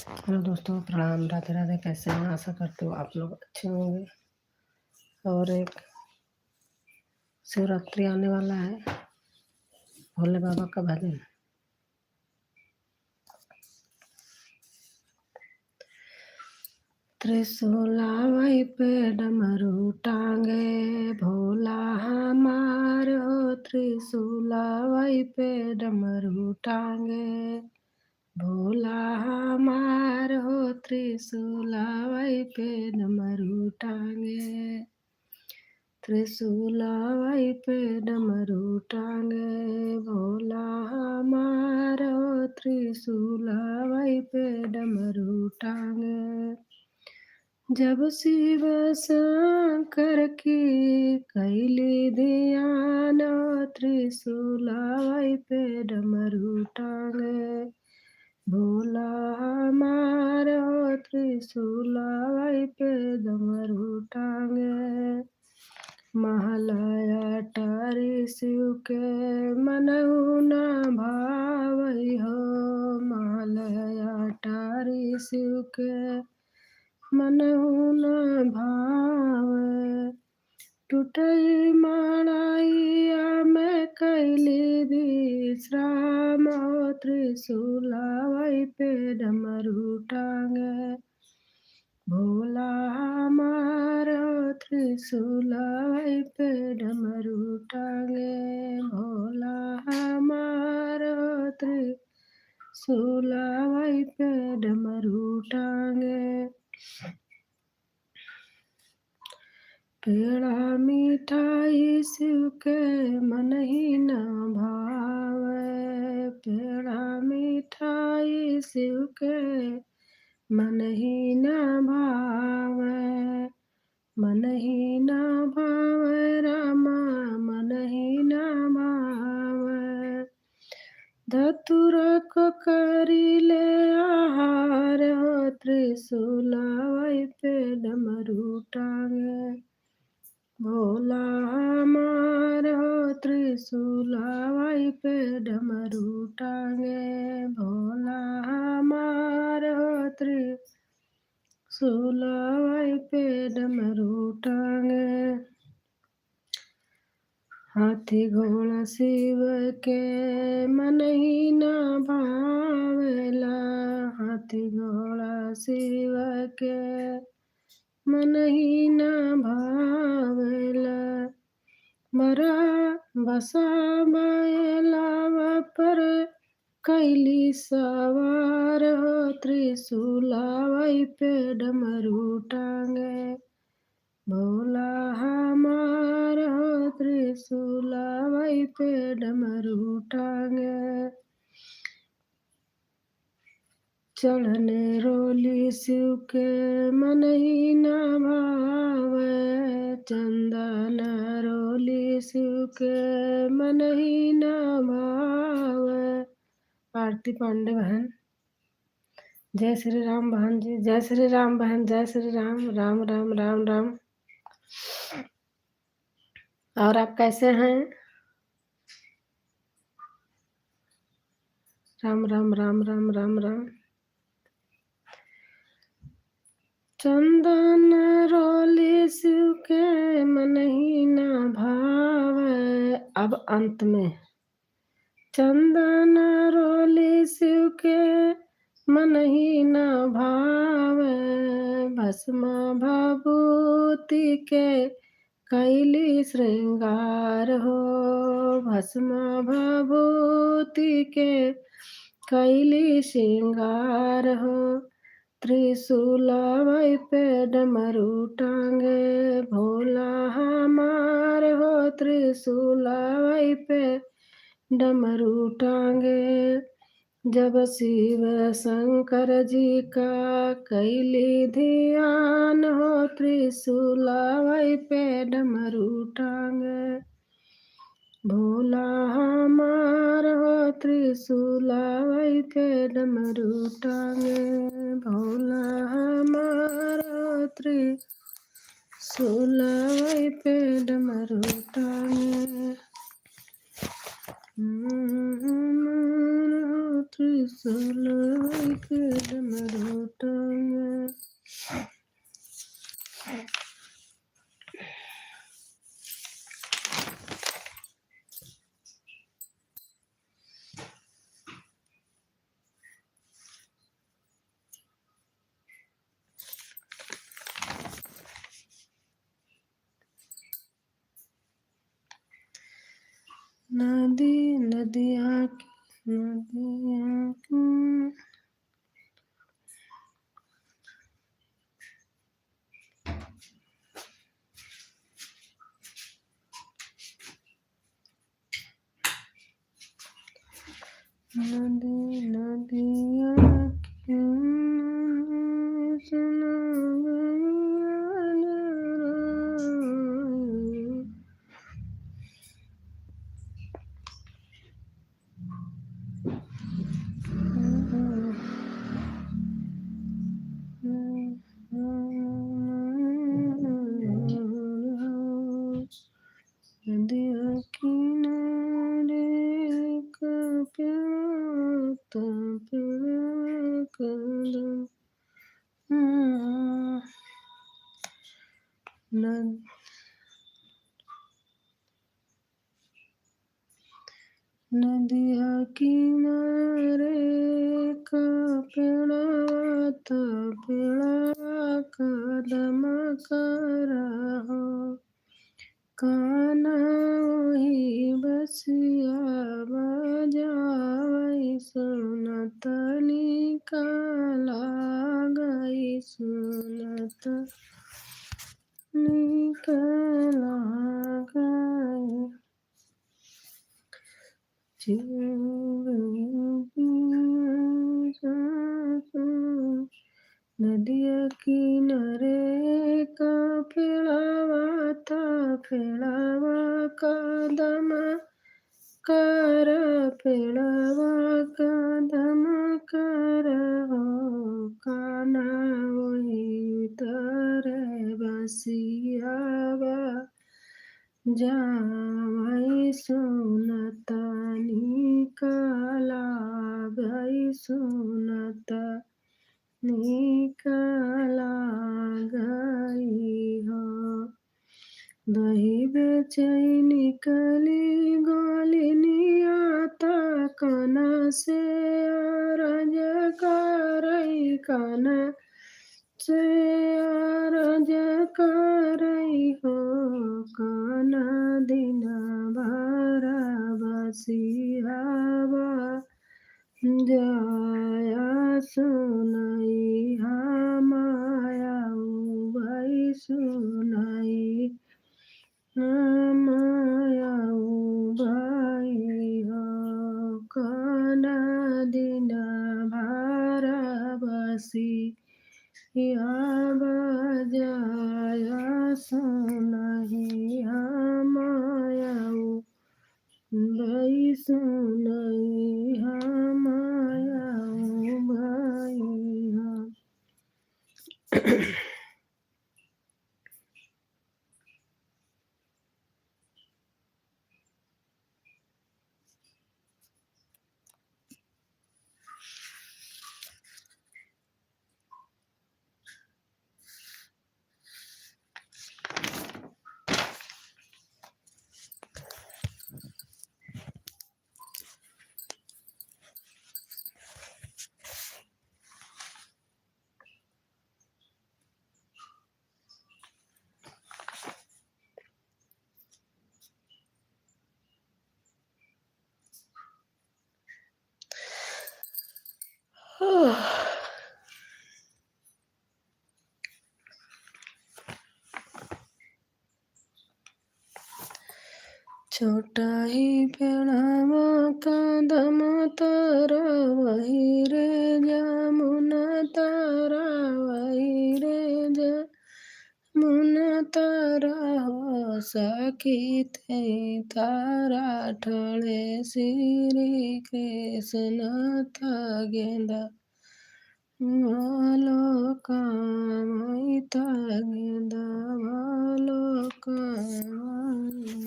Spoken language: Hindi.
हेलो दोस्तों, प्रणाम, राधे राधे। कैसे हैं? आशा करते हो आप लोग अच्छे होंगे। और एक शिवरात्रि आने वाला है, भोले बाबा का भजन। त्रिशूलावई पे डमरू टांगे, भोला हमार हो। त्रिशूलावई पे डमरू टांगे, भोला हमार हो। त्रिशूलावई पे डमरू टांगे, त्रिशूलावई पे डमरू टांगे, भोला हमार हो। त्रिशूलावई पे डमरू टांगे, जब शिव शंकर की कैली ध्यान, त्रिशूलावई पे डमरू टांगे, भोला हमार हो। त्रिशूलावई पे डमरू टांगे, महलया टारी शिव के मनहु न भावई हो। महलया टारी शिव के मनहु न भावे, टूटई माणैया में कैली विश्राम, त्रिशूलावई पे डमरू टांगे, भोला हमार हो। त्रिशूलावई पे डमरू टांगे, भोला हमार हो। त्रिशूलावई पे डमरू टांगे, पेड़ा मिठाई शिव के मन ही न भावे, पेड़ा मिठाई शिव के मन ही न भावे, मन ही न भावे रामा, मन ही न भावे। धतुर को करिले आहार हो, त्रिशूलावई पे डमरू टांगे, भोला हमार हो। त्रिशूलावई पे डमरू टांगे, भोला हमार हो। त्रिशूलावई पे डमरू टांगे, हाथी घोड़ा शिव के मन ही न भावेला, हाथी घोड़ा शिव के मन ही न भावेला। मरा बसा बैलाव पर कैली सवार हो, त्रिशूलावई पे डमरू टांगे, भोला हमार हो। त्रिशूलावई पे डमरू टांगे, चढ़ने रोली शिव के मन ही न भावे, चंदन रोली शिव के मन ही न भावे। आरती पांडे बहन। जय श्री राम बहन जी, जय श्री राम बहन, जय श्री राम। राम राम राम राम। और आप कैसे हैं? राम राम राम राम राम राम। चंदन रोली शिव के मन ही न भावे। अब अंत में चंदन रोली शिव के मन ही न भावे, भस्म भभूति के कैली श्रृंगार हो, भस्म भभूति के कैली श्रृंगार हो। त्रिशूलावई पे डमरू टांगे, भोला हमार हो। त्रिशूलावई पे डमरू टांगे, जब शिव शंकर जी का कैली ध्यान हो। त्रिशूलावई पे डमरू टांगे, भोला हमार हो। त्रिशूलावई पे डमरू टांगे, भोला हमार हो। त्रिशूलावई पे डमरू टांगे, त्रिशूल के डमरू टंगे। नदी नदिया की नदी नदिया सुना नदिया किनारे का प्याता प्यारा कदम नदिया किनारे का पेड़ाता पेड़ा कदम कर हो काना वही बसिया बजाई सुनत निकाला गई सुनत निकाला गई नदिया किनारे का पेड़ावा कदम कर पेड़ावा कदम कर हो काना वही तरे बसियावा जावई सुनता निकाला गई सुनता निकाला गई हो दही बेचई निकली गोली आता काना से अरज करई काना से अरज करई हो काना दिन भर बसियावा जाया सुनई हमाया भाई सुनई हमाया भाई हो काना दिन भर बसी या बजाया सुनई हमाया भाई सुनई हमाया भाई हो छोटा ही पेड़ावा कदम तारा वही रे जमुना तारा वही रे जमुना तारा हो सखी थे तारा ठड़े श्री कृष्ण था गेंदा भालो कामई था गेंदा भालो कामई